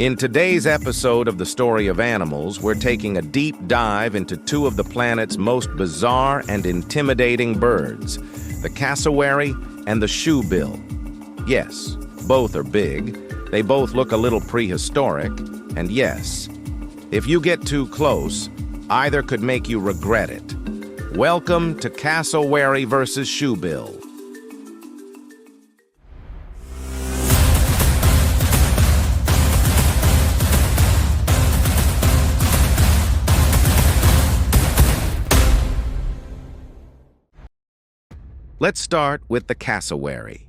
In today's episode of The Story of Animals, we're taking a deep dive into two of the planet's most bizarre and intimidating birds, the cassowary and the shoebill. Yes, both are big, they both look a little prehistoric, and yes, if you get too close, either could make you regret it. Welcome to Cassowary versus Shoebill. Let's start with the cassowary.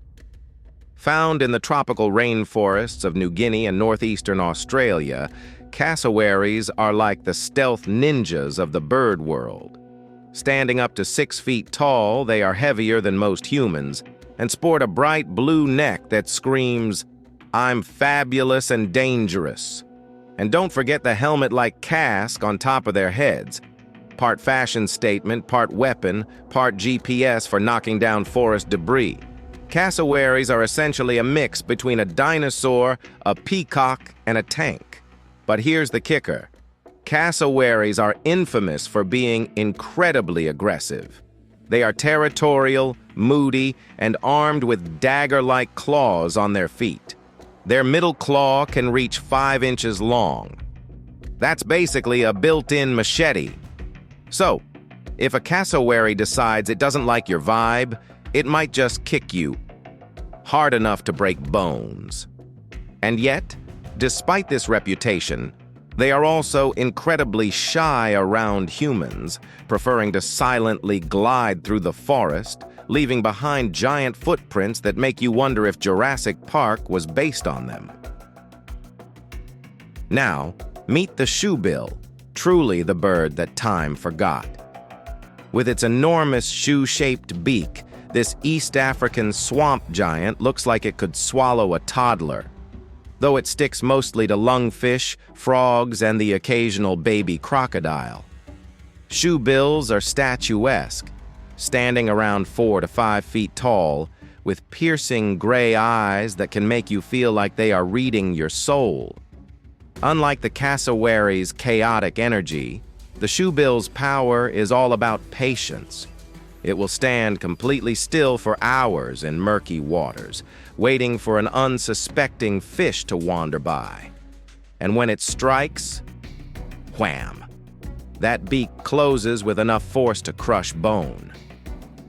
Found in the tropical rainforests of New Guinea and northeastern Australia, cassowaries are like the stealth ninjas of the bird world. Standing up to 6 feet tall, they are heavier than most humans and sport a bright blue neck that screams, "I'm fabulous and dangerous." And don't forget the helmet-like casque on top of their heads. Part fashion statement, part weapon, part GPS for knocking down forest debris. Cassowaries are essentially a mix between a dinosaur, a peacock, and a tank. But here's the kicker. Cassowaries are infamous for being incredibly aggressive. They are territorial, moody, and armed with dagger-like claws on their feet. Their middle claw can reach 5 inches long. That's basically a built-in machete. So, if a cassowary decides it doesn't like your vibe, it might just kick you hard enough to break bones. And yet, despite this reputation, they are also incredibly shy around humans, preferring to silently glide through the forest, leaving behind giant footprints that make you wonder if Jurassic Park was based on them. Now, meet the shoebill. Truly the bird that time forgot. With its enormous shoe-shaped beak, this East African swamp giant looks like it could swallow a toddler. Though it sticks mostly to lungfish, frogs, and the occasional baby crocodile. Shoebills are statuesque, standing around 4 to 5 feet tall, with piercing gray eyes that can make you feel like they are reading your soul. Unlike the cassowary's chaotic energy, the shoebill's power is all about patience. It will stand completely still for hours in murky waters, waiting for an unsuspecting fish to wander by. And when it strikes, wham! That beak closes with enough force to crush bone.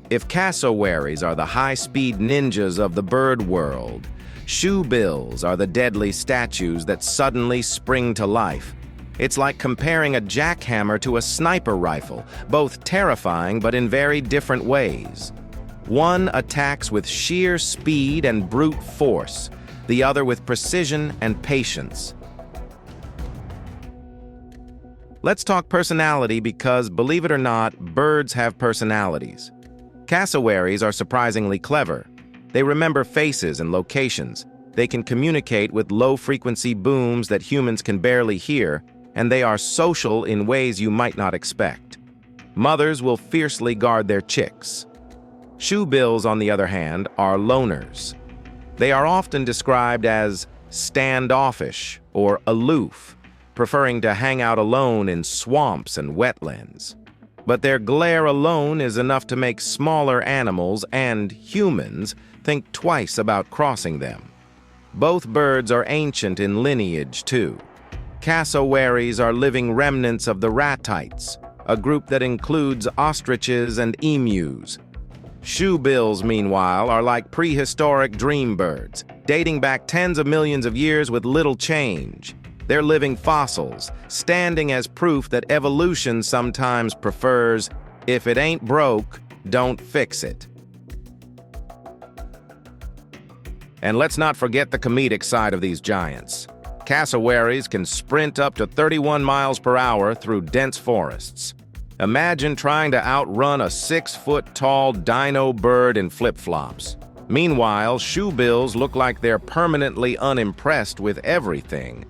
If cassowaries are the high-speed ninjas of the bird world, shoebills are the deadly statues that suddenly spring to life. It's like comparing a jackhammer to a sniper rifle, both terrifying but in very different ways. One attacks with sheer speed and brute force, the other with precision and patience. Let's talk personality because, believe it or not, birds have personalities. Cassowaries are surprisingly clever. They remember faces and locations. They can communicate with low-frequency booms that humans can barely hear, and they are social in ways you might not expect. Mothers will fiercely guard their chicks. Shoebills, on the other hand, are loners. They are often described as standoffish or aloof, preferring to hang out alone in swamps and wetlands. But their glare alone is enough to make smaller animals and humans think twice about crossing them. Both birds are ancient in lineage, too. Cassowaries are living remnants of the ratites, a group that includes ostriches and emus. Shoebills, meanwhile, are like prehistoric dream birds, dating back tens of millions of years with little change. They're living fossils, standing as proof that evolution sometimes prefers, if it ain't broke, don't fix it. And let's not forget the comedic side of these giants. Cassowaries can sprint up to 31 miles per hour through dense forests. Imagine trying to outrun a 6-foot-tall dino bird in flip-flops. Meanwhile, shoebills look like they're permanently unimpressed with everything.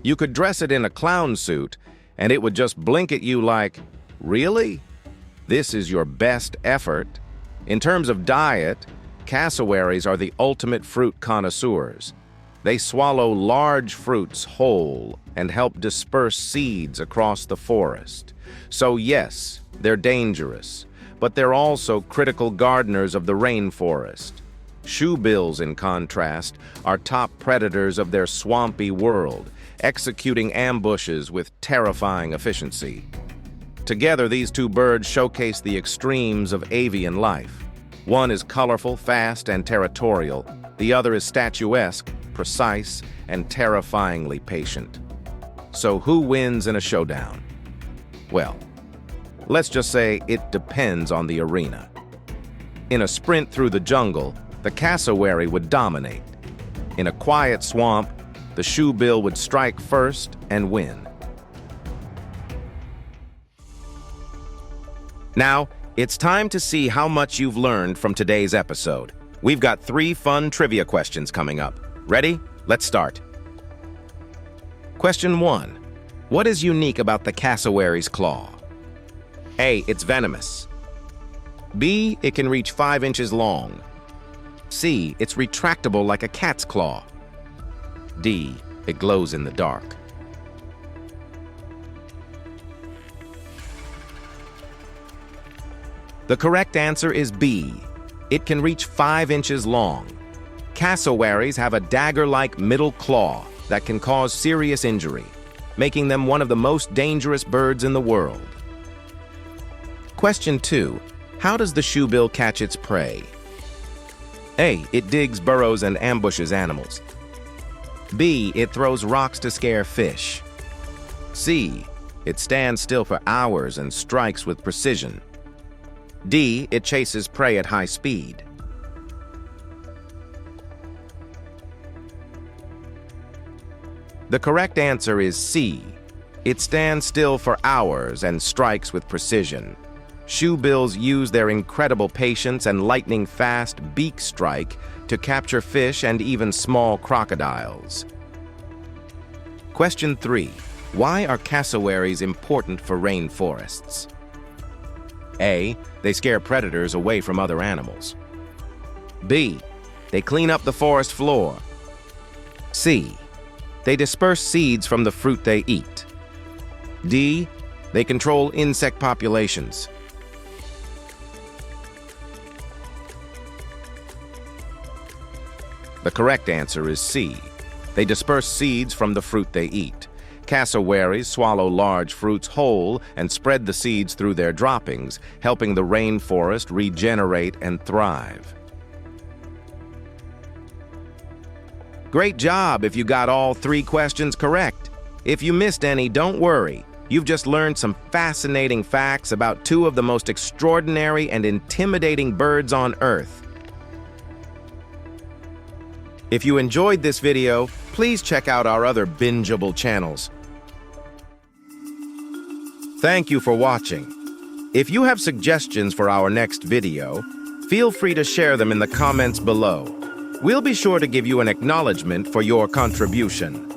You could dress it in a clown suit, and it would just blink at you like, "Really? This is your best effort?" In terms of diet, cassowaries are the ultimate fruit connoisseurs. They swallow large fruits whole and help disperse seeds across the forest. So yes, they're dangerous, but they're also critical gardeners of the rainforest. Shoebills, in contrast, are top predators of their swampy world, executing ambushes with terrifying efficiency. Together, these two birds showcase the extremes of avian life. One is colorful, fast, and territorial. The other is statuesque, precise, and terrifyingly patient. So who wins in a showdown? Well, let's just say it depends on the arena. In a sprint through the jungle, the cassowary would dominate. In a quiet swamp, the shoebill would strike first and win. Now, it's time to see how much you've learned from today's episode. We've got 3 fun trivia questions coming up. Ready? Let's start. Question 1. What is unique about the cassowary's claw? A. It's venomous. B. It can reach 5 inches long. C. It's retractable like a cat's claw. D. It glows in the dark. The correct answer is B. It can reach 5 inches long. Cassowaries have a dagger-like middle claw that can cause serious injury, making them one of the most dangerous birds in the world. Question 2. How does the shoebill catch its prey? A. It digs burrows and ambushes animals. B. It throws rocks to scare fish. C. It stands still for hours and strikes with precision. D. It chases prey at high speed. The correct answer is C. It stands still for hours and strikes with precision. Shoebills use their incredible patience and lightning-fast beak strike to capture fish and even small crocodiles. Question 3. Why are cassowaries important for rainforests? A. They scare predators away from other animals. B. They clean up the forest floor. C. They disperse seeds from the fruit they eat. D. They control insect populations. The correct answer is C. They disperse seeds from the fruit they eat. Cassowaries swallow large fruits whole and spread the seeds through their droppings, helping the rainforest regenerate and thrive. Great job if you got all 3 questions correct. If you missed any, don't worry. You've just learned some fascinating facts about 2 of the most extraordinary and intimidating birds on Earth. If you enjoyed this video, please check out our other bingeable channels. Thank you for watching. If you have suggestions for our next video, feel free to share them in the comments below. We'll be sure to give you an acknowledgement for your contribution.